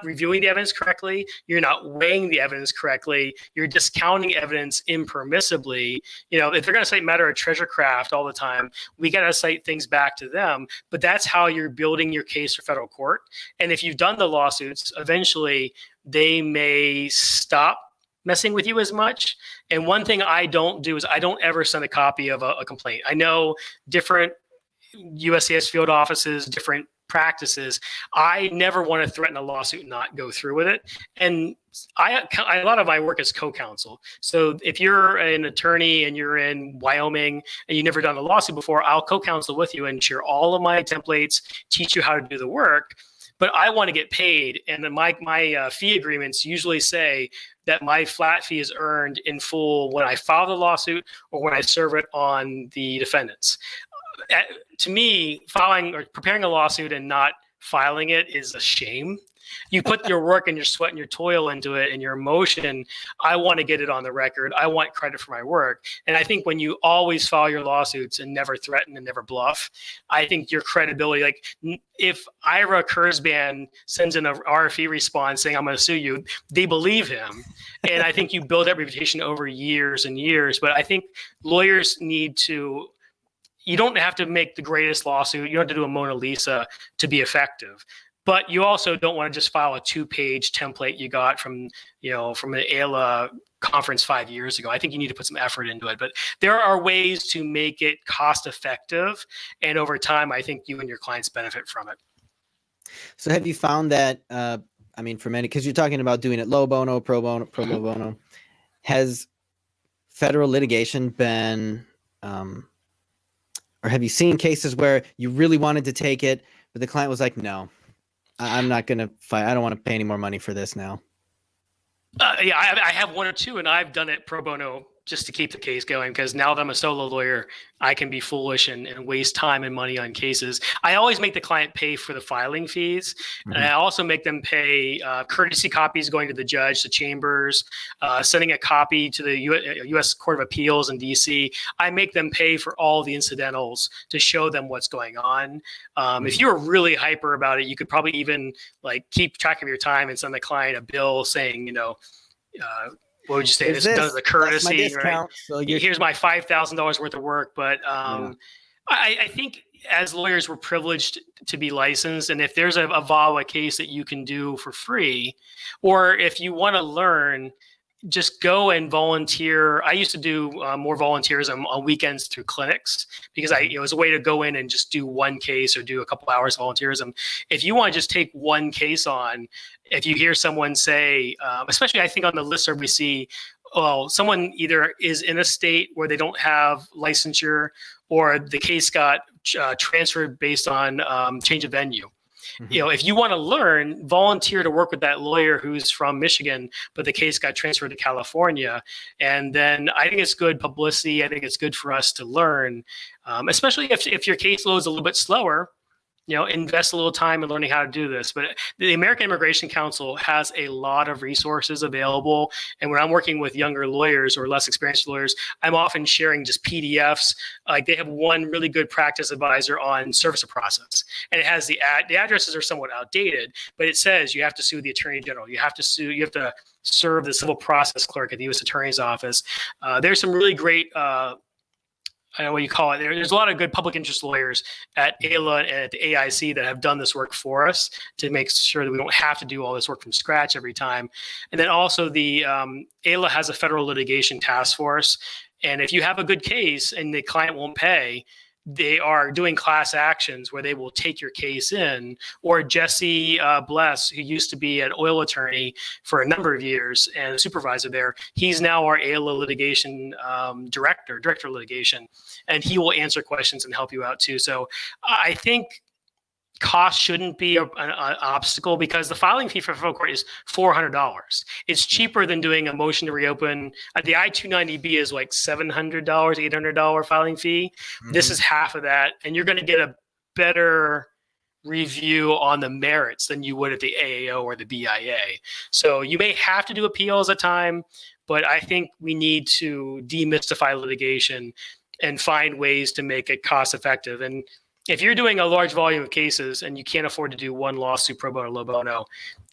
reviewing the evidence correctly. You're not weighing the evidence correctly. You're discounting evidence impermissibly. If they're going to cite matter of treasurecraft all the time, we got to cite things back to them. But that's how you're building your case for federal court. And if you've done the lawsuits, eventually they may stop messing with you as much. And one thing I don't do is I don't ever send a copy of a complaint. I know different USCIS field offices, different practices. I never want to threaten a lawsuit and not go through with it. And a lot of my work is co-counsel. So if you're an attorney and you're in Wyoming and you've never done a lawsuit before, I'll co-counsel with you and share all of my templates, teach you how to do the work. But I want to get paid, and then my fee agreements usually say that my flat fee is earned in full when I file the lawsuit or when I serve it on the defendants. To me, filing or preparing a lawsuit and not filing it is a shame. You put your work and your sweat and your toil into it and your emotion. I want to get it on the record. I want credit for my work. And I think when you always file your lawsuits and never threaten and never bluff, I think your credibility, like if Ira Kurzban sends in a RFE response saying, I'm going to sue you, they believe him. And I think you build that reputation over years and years. But I think lawyers need to, you don't have to make the greatest lawsuit. You don't have to do a Mona Lisa to be effective. But you also don't want to just file a 2-page template you got from an ALA conference 5 years ago. I think you need to put some effort into it. But there are ways to make it cost effective. And over time, I think you and your clients benefit from it. So have you found that, for many, because you're talking about doing it low bono, pro bono, has federal litigation been, or have you seen cases where you really wanted to take it, but the client was like, no, I'm not going to fight. I don't want to pay any more money for this now. I have 1 or 2, and I've done it pro bono just to keep the case going, because now that I'm a solo lawyer, I can be foolish and waste time and money on cases. I always make the client pay for the filing fees. Mm-hmm. And I also make them pay courtesy copies going to the judge, the chambers, sending a copy to the U.S. Court of Appeals in D.C. I make them pay for all the incidentals to show them what's going on. If you were really hyper about it, you could probably even like keep track of your time and send the client a bill saying, what would you say? This does the courtesy, right? So here's my $5,000 worth of work. But I think as lawyers, we're privileged to be licensed. And if there's a VAWA case that you can do for free, or if you want to learn, just go and volunteer. I used to do more volunteerism on weekends through clinics because it was a way to go in and just do one case or do a couple hours of volunteerism. If you want to just take one case on, if you hear someone say, especially I think on the listserv we see, well, someone either is in a state where they don't have licensure or the case got transferred based on change of venue. If you want to learn, volunteer to work with that lawyer who's from Michigan, but the case got transferred to California. And then I think it's good publicity. I think it's good for us to learn, especially if your caseload is a little bit slower. Invest a little time in learning how to do this. But the American Immigration Council has a lot of resources available. And when I'm working with younger lawyers or less experienced lawyers, I'm often sharing just PDFs. Like they have one really good practice advisor on service of process. And it has the addresses are somewhat outdated, but it says you have to sue the Attorney General. You have to serve the civil process clerk at the U.S. Attorney's Office. There's some really great I don't know what you call it. There's a lot of good public interest lawyers at AILA and at the AIC that have done this work for us to make sure that we don't have to do all this work from scratch every time. And then also the AILA has a federal litigation task force. And if you have a good case and the client won't pay, they are doing class actions where they will take your case in. Or Jesse Bless, who used to be an oil attorney for a number of years and a supervisor there, he's now our AILA litigation director of litigation, and he will answer questions and help you out too. So I think cost shouldn't be an obstacle because the filing fee for federal court is $400. It's cheaper than doing a motion to reopen. The I-290B is like $700, $800 filing fee. This is half of that, and you're going to get a better review on the merits than you would at the AAO or the BIA. So you may have to do appeals at time, but I think we need to demystify litigation and find ways to make it cost effective. And if you're doing a large volume of cases and you can't afford to do one lawsuit pro bono, low bono,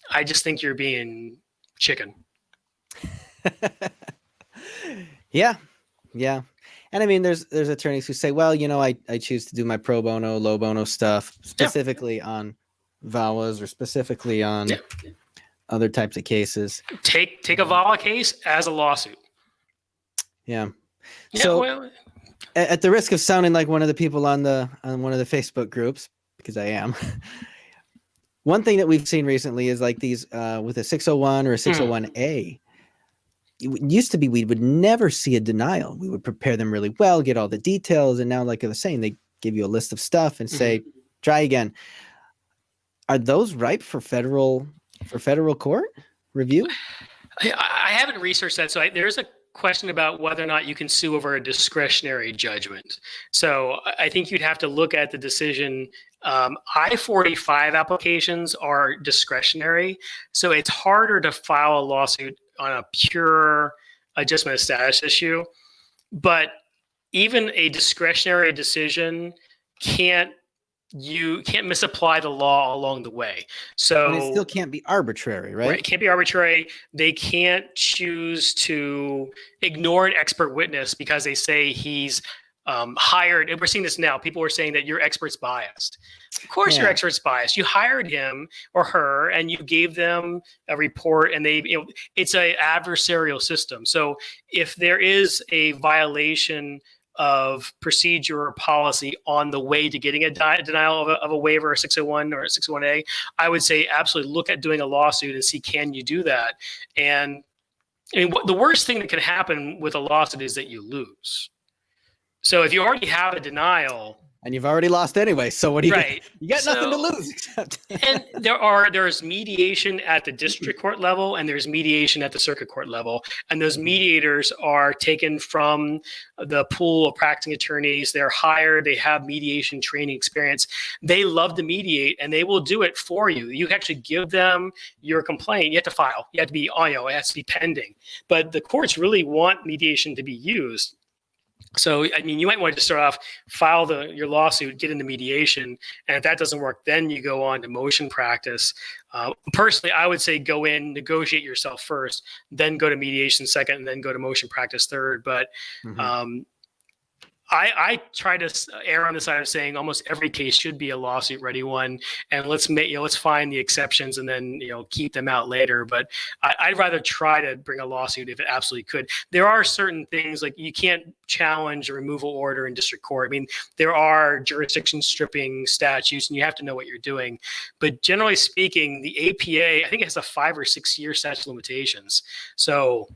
I just think you're being chicken. Yeah. And I mean, there's attorneys who say, well, I choose to do my pro bono, low bono stuff specifically on VAWAs or specifically on other types of cases. Take a VAWA case as a lawsuit. Yeah. So at the risk of sounding like one of the people on one of the Facebook groups, because I am, one thing that we've seen recently is like these with a 601 or a 601A. It used to be we would never see a denial. We would prepare them really well, get all the details, and now, like I was saying, they give you a list of stuff and say, try again. Are those ripe for federal court review? I haven't researched that, so there's a question about whether or not you can sue over a discretionary judgment. So I think you'd have to look at the decision. I-45 applications are discretionary, so it's harder to file a lawsuit on a pure adjustment of status issue. But even a discretionary decision you can't misapply the law along the way. So but it still can't be arbitrary, right? Right. It can't be arbitrary. They can't choose to ignore an expert witness because they say he's hired. And we're seeing this now. People are saying that your expert's biased. Of course, your expert's biased. You hired him or her, and you gave them a report, and it's an adversarial system. So if there is a violation of procedure or policy on the way to getting a denial of a waiver, or 601 or a 601A, I would say absolutely look at doing a lawsuit and see, can you do that? And I mean, the worst thing that can happen with a lawsuit is that you lose. So if you already have a denial, And you've already lost anyway. So what do you Right. You got nothing to So, lose except. and there's mediation at the district court level, and there's mediation at the circuit court level, and those mediators are taken from the pool of practicing attorneys. They're hired, they have mediation training experience, they love to mediate, and they will do it for you. You actually give them your complaint. You have to file, you have to be, it has to be pending, but the courts really want mediation to be used. So, I mean, you might want to just start off, file your lawsuit, get into mediation. And if that doesn't work, then you go on to motion practice. Personally, I would say go in, negotiate yourself first, then go to mediation second, and then go to motion practice third. But I try to err on the side of saying almost every case should be a lawsuit ready one, and let's find the exceptions and then keep them out later. But I'd rather try to bring a lawsuit if it absolutely could. There are certain things like you can't challenge a removal order in district court. I mean, there are jurisdiction stripping statutes, and you have to know what you're doing. But generally speaking, the APA, I think it has a 5 or 6 year statute of limitations. So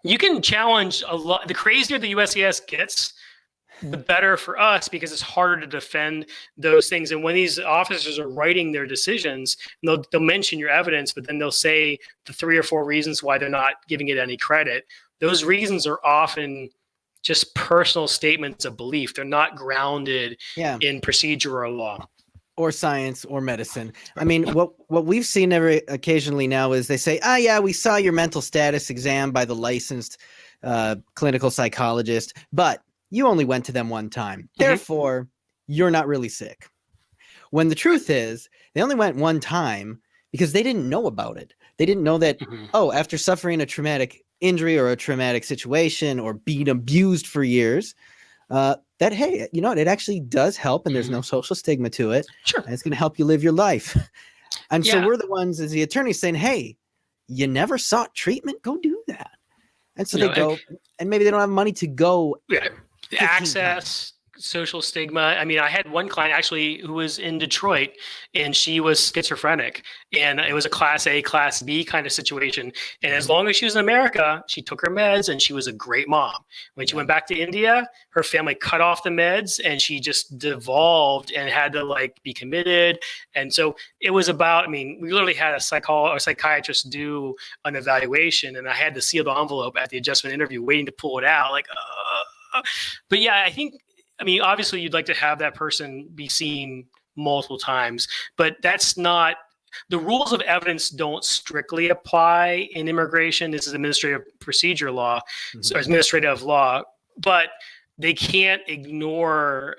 you can challenge a lot. The crazier the USCIS gets, the better for us, because it's harder to defend those things. And when these officers are writing their decisions, they'll mention your evidence, but then they'll say the 3 or 4 reasons why they're not giving it any credit. Those reasons are often just personal statements of belief. They're not grounded in procedure or law. Or science or medicine. I mean, what we've seen occasionally now is they say, we saw your mental status exam by the licensed clinical psychologist, but you only went to them one time. Therefore, you're not really sick. When the truth is, they only went one time because they didn't know about it. They didn't know that, after suffering a traumatic injury or a traumatic situation or being abused for years, that, hey, it actually does help, and there's no social stigma to it. Sure. And it's going to help you live your life. And so we're the ones as the attorneys saying, hey, you never sought treatment, go do that. And so they go, and maybe they don't have money to go. The access, social stigma. I mean, I had one client actually who was in Detroit, and she was schizophrenic, and it was a class A, class B kind of situation. And as long as she was in America, she took her meds, and she was a great mom. When she went back to India, her family cut off the meds, and she just devolved and had to be committed. And so it was about, we literally had a psychiatrist do an evaluation, and I had to seal the envelope at the adjustment interview waiting to pull it out. But I think, obviously you'd like to have that person be seen multiple times, but that's not, the rules of evidence don't strictly apply in immigration. This is administrative procedure law, so administrative law, but they can't ignore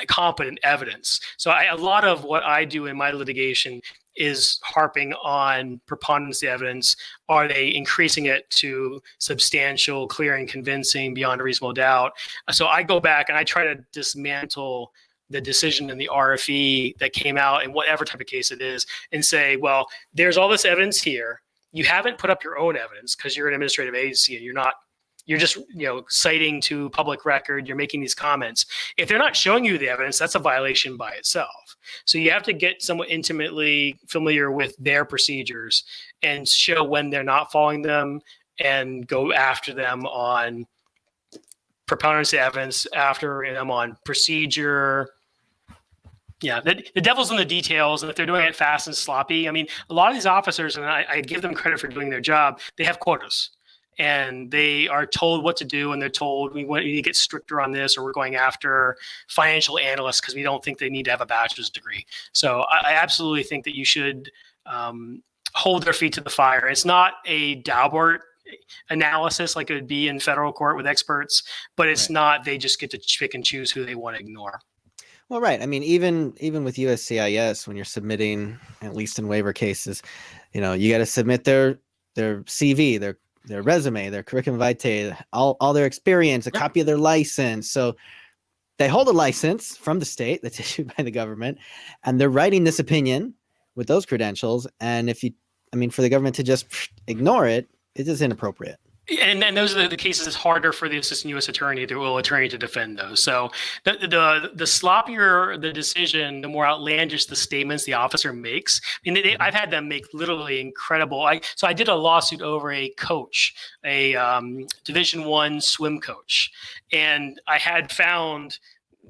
competent evidence. So a lot of what I do in my litigation is harping on preponderance of evidence. Are they increasing it to substantial, clear, and convincing beyond a reasonable doubt? So I go back and I try to dismantle the decision in the RFE that came out in whatever type of case it is and say, well, there's all this evidence here. You haven't put up your own evidence because you're an administrative agency and you're just citing to public record, you're making these comments. If they're not showing you the evidence, that's a violation by itself. So you have to get somewhat intimately familiar with their procedures and show when they're not following them and go after them on preponderance of evidence, after them on procedure. The devil's in the details, and if they're doing it fast and sloppy, a lot of these officers, and I give them credit for doing their job, they have quotas. And they are told what to do, and they're told we need to get stricter on this, or we're going after financial analysts because we don't think they need to have a bachelor's degree. So I absolutely think that you should hold their feet to the fire. It's not a Daubert analysis like it would be in federal court with experts, but it's not, they just get to pick and choose who they want to ignore. Well, right. Even with USCIS, when you're submitting, at least in waiver cases, you got to submit their CV, their resume, their curriculum vitae, all their experience, a copy of their license. So they hold a license from the state that's issued by the government, and they're writing this opinion with those credentials. And for the government to just ignore it, it is inappropriate. And those are the cases. It's harder for the assistant U.S. attorney, the rural attorney, to defend those. So the sloppier the decision, the more outlandish the statements the officer makes. I've had them make literally incredible. So I did a lawsuit over a coach, a Division I swim coach, and I had found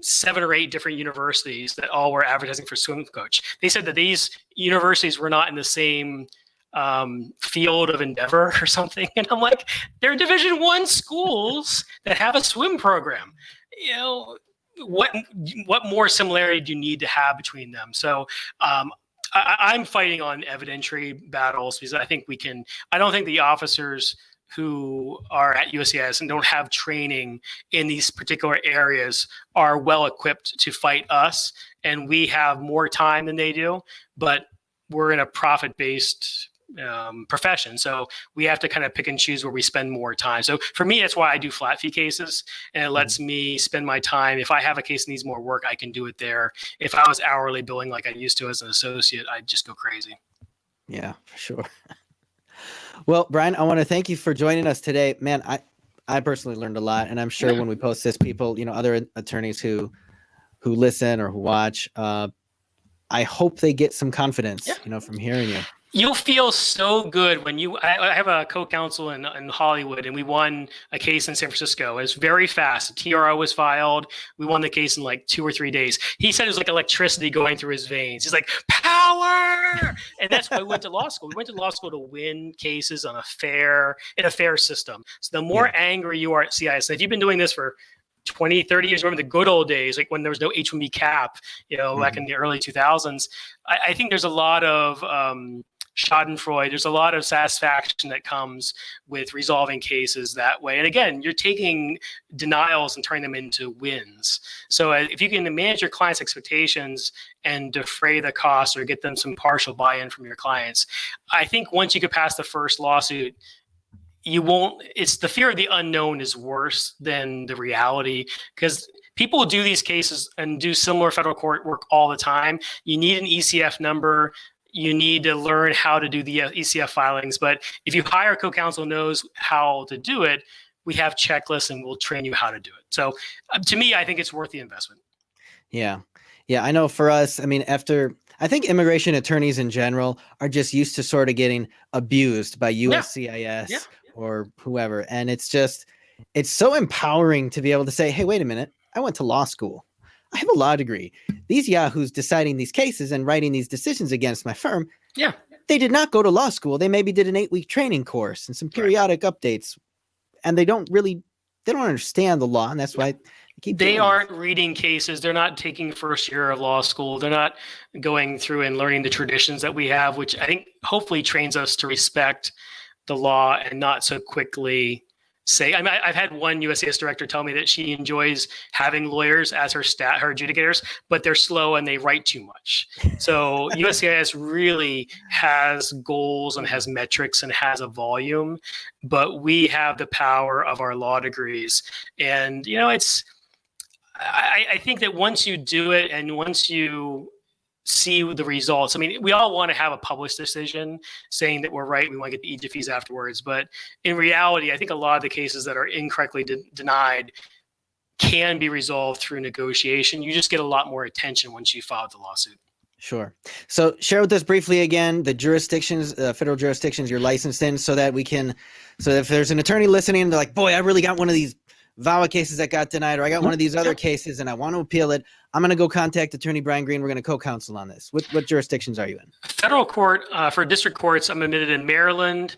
7 or 8 different universities that all were advertising for swim coach. They said that these universities were not in the same field of endeavor or something. And I'm like, they're Division I schools that have a swim program. You know, what more similarity do you need to have between them? So I'm fighting on evidentiary battles because I think we can. I don't think the officers who are at USCIS and don't have training in these particular areas are well equipped to fight us, and we have more time than they do. But we're in a profit-based profession, so we have to kind of pick and choose where we spend more time. So for me, that's why I do flat fee cases, and it lets me spend my time. If I have a case that needs more work, I can do it there. If I was hourly billing like I used to as an associate, I'd just go crazy. Yeah, for sure. Well, Brian, I want to thank you for joining us today. Man, I personally learned a lot, and I'm sure when we post this, people, other attorneys who listen or who watch, I hope they get some confidence, from hearing you. You'll feel so good when I have a co-counsel in Hollywood, and we won a case in San Francisco. It was very fast. A TRO was filed. We won the case in like 2 or 3 days. He said it was like electricity going through his veins. He's like, power! And that's why we went to law school. We went to law school to win cases in a fair system. So the more angry you are at CIS, if you've been doing this for 20, 30 years, remember the good old days, like when there was no H-1B cap, back in the early 2000s. I think there's a lot of schadenfreude. There's a lot of satisfaction that comes with resolving cases that way. And again, you're taking denials and turning them into wins. So if you can manage your clients' expectations and defray the costs or get them some partial buy-in from your clients, I think once you get past the first lawsuit, it's the fear of the unknown is worse than the reality, because people do these cases and do similar federal court work all the time. You need an ECF number. You need to learn how to do the ECF filings. But if you hire a co-counsel who knows how to do it, we have checklists and we'll train you how to do it. So to me, I think it's worth the investment. Yeah. Yeah. I know for us, I think immigration attorneys in general are just used to sort of getting abused by USCIS or whoever. And it's so empowering to be able to say, hey, wait a minute, I went to law school. I have a law degree. These yahoos deciding these cases and writing these decisions against my firm, they did not go to law school. They maybe did an 8-week training course and some periodic updates. And they don't understand the law. And that's why they aren't reading cases. They're not taking first year of law school. They're not going through and learning the traditions that we have, which I think hopefully trains us to respect the law and not so quickly say. I've had one USCIS director tell me that she enjoys having lawyers as her adjudicators, but they're slow and they write too much. So USCIS really has goals and has metrics and has a volume, but we have the power of our law degrees. And, I think that once you do it and once you see the results. We all want to have a published decision saying that we're right. We want to get the EJ fees afterwards. But in reality, I think a lot of the cases that are incorrectly denied can be resolved through negotiation. You just get a lot more attention once you file the lawsuit. Sure. So share with us briefly again the jurisdictions, federal jurisdictions you're licensed in, so that if there's an attorney listening, they're like, boy, I really got one of these VAWA cases that got denied, or I got one of these other cases and I want to appeal it. I'm going to go contact Attorney Brian Green. We're going to co-counsel on this. What jurisdictions are you in? Federal court, for district courts, I'm admitted in Maryland,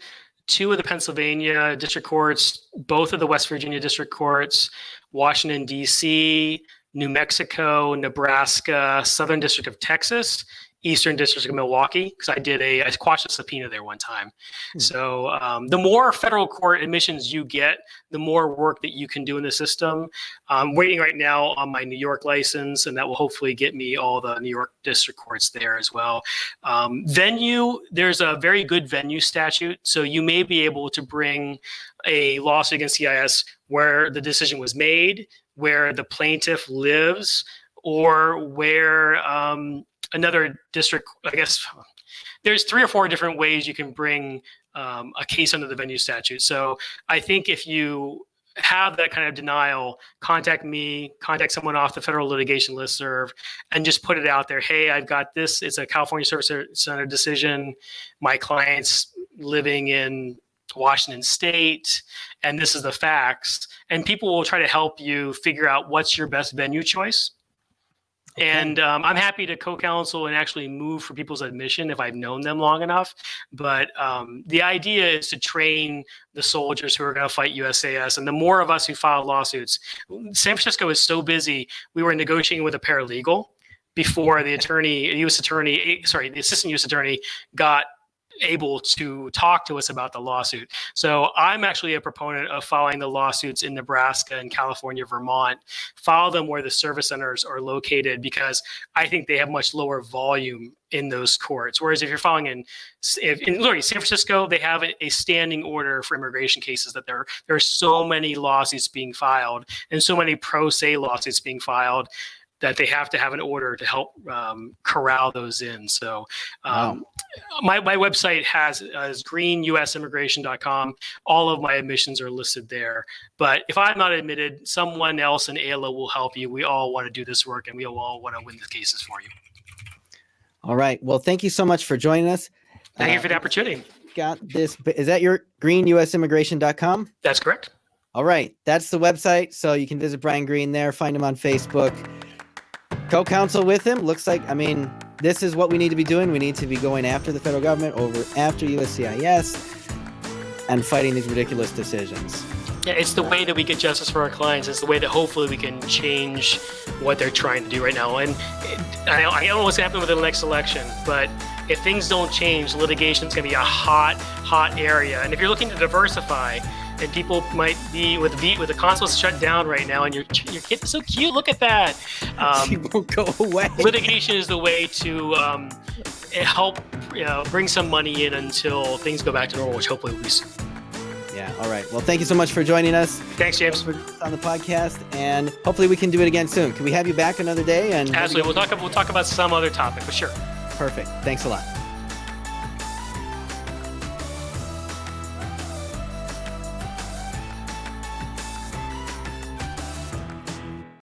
2 of the Pennsylvania district courts, both of the West Virginia district courts, Washington, D.C., New Mexico, Nebraska, Southern District of Texas, Eastern District of Milwaukee, because I quashed a subpoena there one time. So the more federal court admissions you get, the more work that you can do in the system. I'm waiting right now on my New York license, and that will hopefully get me all the New York district courts there as well. Venue, there's a very good venue statute. So you may be able to bring a lawsuit against CIS where the decision was made, where the plaintiff lives, or where another district, I guess there's 3 or 4 different ways you can bring a case under the venue statute. So I think if you have that kind of denial, contact me, contact someone off the federal litigation listserv, and just put it out there. Hey, I've got this. It's a California Service Center decision. My client's living in Washington State, and this is the facts. And people will try to help you figure out what's your best venue choice. Okay. And I'm happy to co-counsel and actually move for people's admission if I've known them long enough. But the idea is to train the soldiers who are going to fight USAS. And the more of us who file lawsuits, San Francisco is so busy. We were negotiating with a paralegal before the assistant U.S. attorney got able to talk to us about the lawsuit. So I'm actually a proponent of filing the lawsuits in Nebraska and California, Vermont, file them where the service centers are located, because I think they have much lower volume in those courts. Whereas if you're filing in San Francisco, they have a standing order for immigration cases that there are so many lawsuits being filed and so many pro se lawsuits being filed that they have to have an order to help corral those in. So my website is greenusimmigration.com. All of my admissions are listed there. But if I'm not admitted, someone else in ALA will help you. We all want to do this work, and we all want to win the cases for you. All right. Well, thank you so much for joining us. Thank you for the opportunity. Got this. Is that your greenusimmigration.com? That's correct. All right. That's the website. So you can visit Brian Green there, find him on Facebook. Co-counsel with him. Looks like, this is what we need to be doing. We need to be going after the federal government, after USCIS, and fighting these ridiculous decisions. Yeah, it's the way that we get justice for our clients. It's the way that hopefully we can change what they're trying to do right now. And I don't know what's going to happen with the next election, but if things don't change, litigation is going to be a hot area. And if you're looking to diversify, and people might be with the consulates shut down right now, and your kid is so cute. Look at that. She won't go away. Litigation is the way to help bring some money in until things go back to normal, which hopefully will be soon. Yeah. All right. Well, thank you so much for joining us. Thanks, James. On the podcast, and hopefully we can do it again soon. Can we have you back another day? And absolutely. We'll talk about some other topic for sure. Perfect. Thanks a lot.